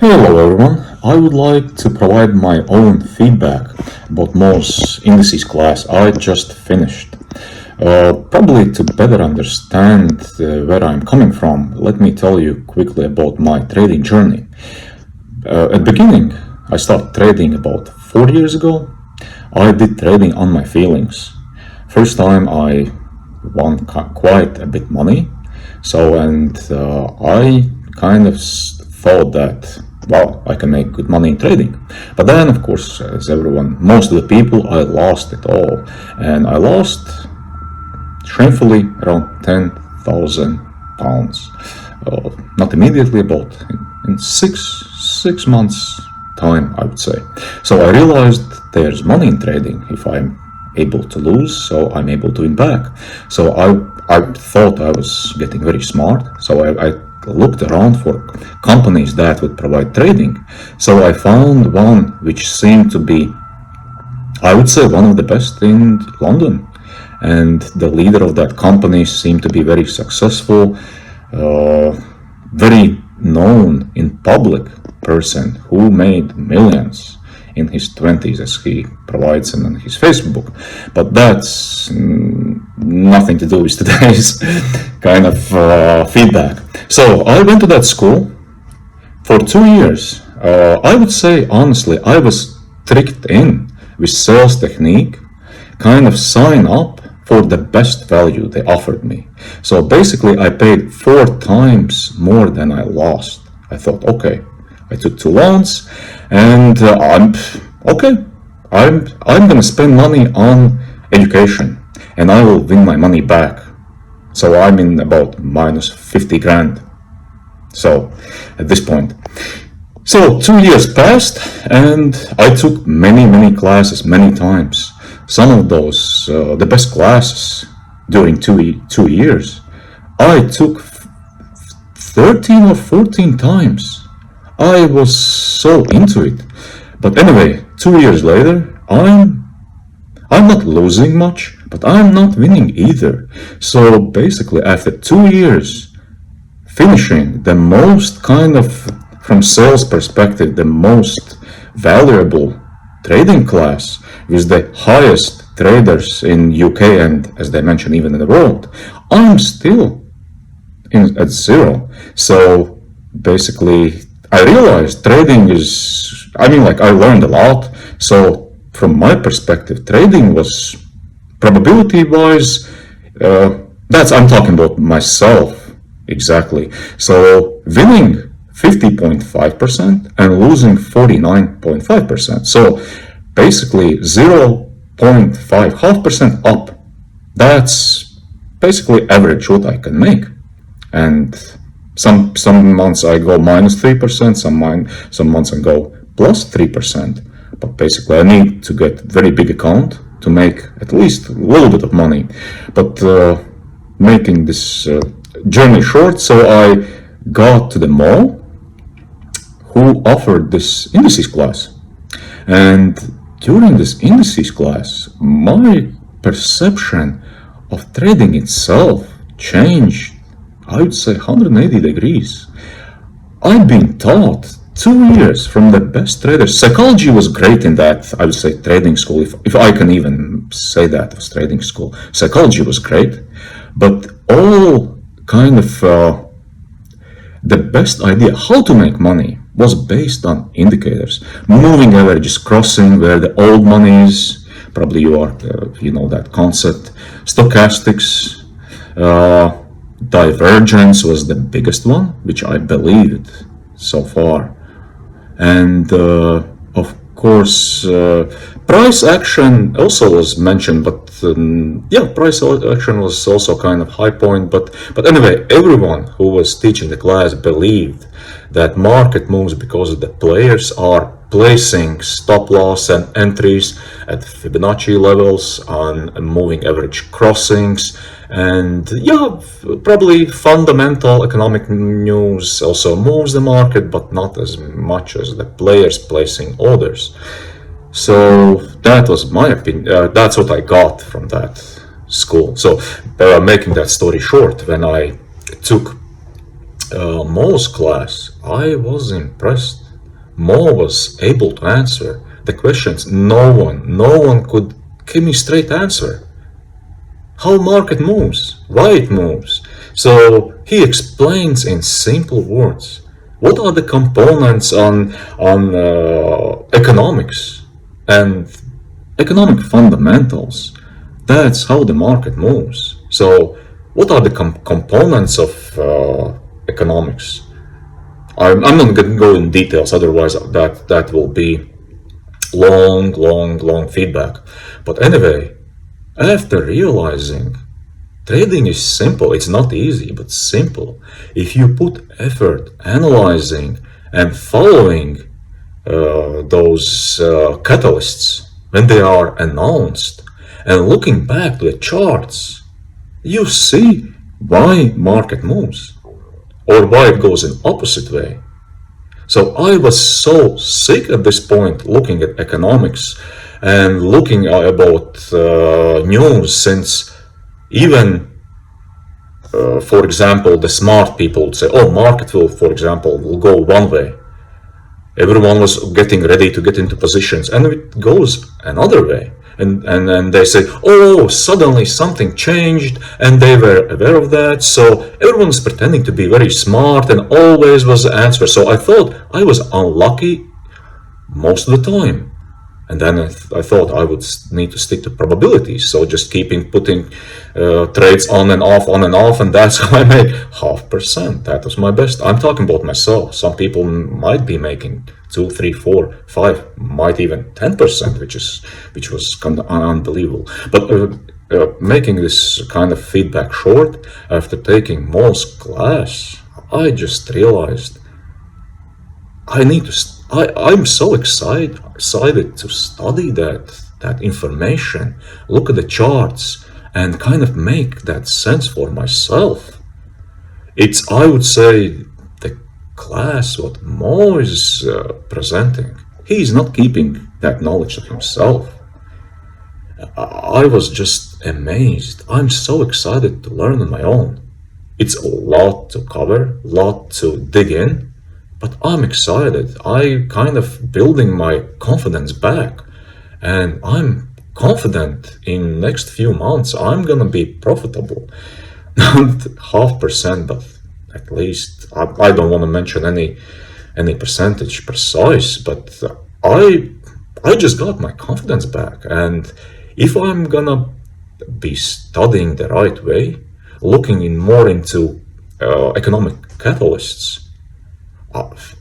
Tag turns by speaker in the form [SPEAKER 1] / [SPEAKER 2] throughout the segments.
[SPEAKER 1] Hello everyone, I would like to provide my own feedback about Mo's Indices class I just finished. Probably to better understand where I'm coming from, let me tell you quickly about my trading journey. At the beginning, I started trading about 4 years ago. I did trading on my feelings. First time I won quite a bit money, and I kind of thought that wow, I can make good money in trading. But then, of course, as everyone, most of the people, I lost it all. And I lost, shamefully, around £10,000. Not immediately, but in six months' time, I would say. So I realized there's money in trading. If I'm able to lose, so I'm able to win back. So I thought I was getting very smart. So I looked around for companies that would provide trading. So I found one which seemed to be, I would say, one of the best in London. And the leader of that company seemed to be very successful, very known in public person who made millions in his 20s, as he provides on his Facebook. But that's nothing to do with today's kind of feedback. So I went to that school for 2 years. I would say, honestly, I was tricked in with sales technique, kind of sign up for the best value they offered me. So basically, I paid 4 times more than I lost. I thought, okay, I took 2 loans, and I'm gonna spend money on education, and I will win my money back. So I'm in about minus 50 grand. So at this point, so 2 years passed, and I took many classes, many times. Some of those, the best classes during 2 years, I took 13 or 14 times. I was so into it. But anyway, 2 years later, I'm not losing much, but I'm not winning either. So basically, after 2 years, finishing the most kind of, from sales perspective, the most valuable trading class with the highest traders in UK and, as they mentioned, even in the world, I'm still at zero. So basically, I realized trading is, I learned a lot. So from my perspective, trading was probability-wise, I'm talking about myself, exactly. So winning 50.5% and losing 49.5%. So basically 0.5, half percent up. That's basically average what I can make. And some months I go minus 3%, some months I go plus 3%. But basically I need to get very big account to make at least a little bit of money. But making this journey short, so I got to the mall who offered this Indices class. And during this Indices class, my perception of trading itself changed, I would say, 180 degrees. I've been taught 2 years from the best traders. Psychology was great in that, I would say, trading school, if I can even say that was trading school. Psychology was great, but all kind of the best idea how to make money was based on indicators. Moving averages, crossing where the old money is, probably you know that concept. Stochastics, divergence was the biggest one, which I believed so far. And of course, price action also was mentioned, but price action was also kind of high point. But anyway, everyone who was teaching the class believed that market moves because the players are placing stop loss and entries at Fibonacci levels on moving average crossings. And probably fundamental economic news also moves the market, but not as much as the players placing orders. So that was my opinion. That's what I got from that school. So making that story short, when I took Mo's class, I was impressed Mo was able to answer the questions no one could give me straight answer. How market moves, why it moves. So he explains in simple words what are the components on economics and economic fundamentals. That's how the market moves. So what are the components of economics? I'm not going to go in details, otherwise that will be long feedback. But anyway, after realizing trading is simple, it's not easy, but simple. If you put effort analyzing and following those catalysts when they are announced and looking back to the charts, you see why market moves or why it goes in opposite way. So I was so sick at this point looking at economics and looking about news, since even for example the smart people would say, oh, market will, for example, will go one way. Everyone was getting ready to get into positions and it goes another way. And they say, oh, suddenly something changed, and they were aware of that. So everyone was pretending to be very smart and always was the answer. So I thought I was unlucky most of the time. And then I thought I would need to stick to probabilities. So just putting trades on and off, and that's how I make 0.5%. That was my best. I'm talking about myself. Some people might be making 2, 3, 4, 5, might even 10%, which was kind of unbelievable. But making this kind of feedback short, after taking Mo's class, I just realized I'm so excited to study that information, look at the charts, and kind of make that sense for myself. It's, I would say, the class what Mo is presenting. He's not keeping that knowledge to himself. I was just amazed. I'm so excited to learn on my own. It's a lot to cover, lot to dig in. But I'm excited. I kind of building my confidence back, and I'm confident in next few months I'm gonna be profitable. Not 0.5%, but at least I don't want to mention any percentage precise. But I just got my confidence back, and if I'm gonna be studying the right way, looking more into economic catalysts,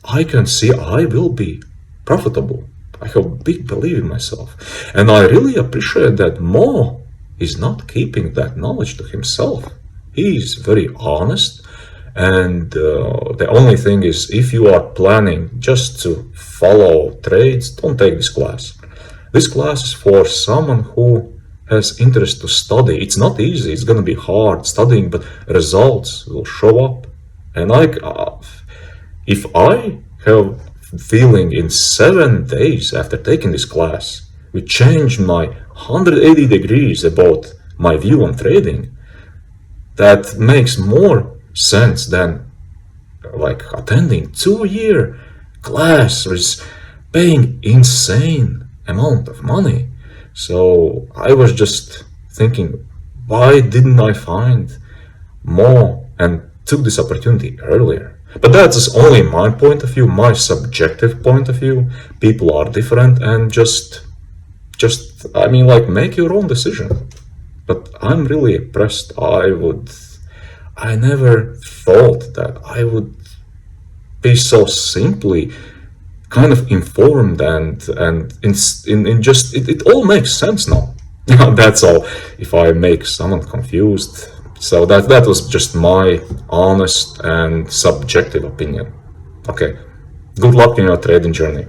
[SPEAKER 1] I can see I will be profitable. I have big belief in myself. And I really appreciate that Mo is not keeping that knowledge to himself. He is very honest. And the only thing is, if you are planning just to follow trades, don't take this class. This class is for someone who has interest to study. It's not easy. It's going to be hard studying, but results will show up. And if I have feeling in 7 days after taking this class, which changed my 180 degrees about my view on trading, that makes more sense than like attending 2-year class is paying insane amount of money. So I was just thinking, why didn't I find more and took this opportunity earlier? But that's only my point of view, my subjective point of view. People are different, and just I mean, like, make your own decision. But I'm really impressed. I never thought that I would be so simply kind of informed, and in just it all makes sense now. That's all. If I make someone confused, so that was just my honest and subjective opinion. Okay, good luck in your trading journey.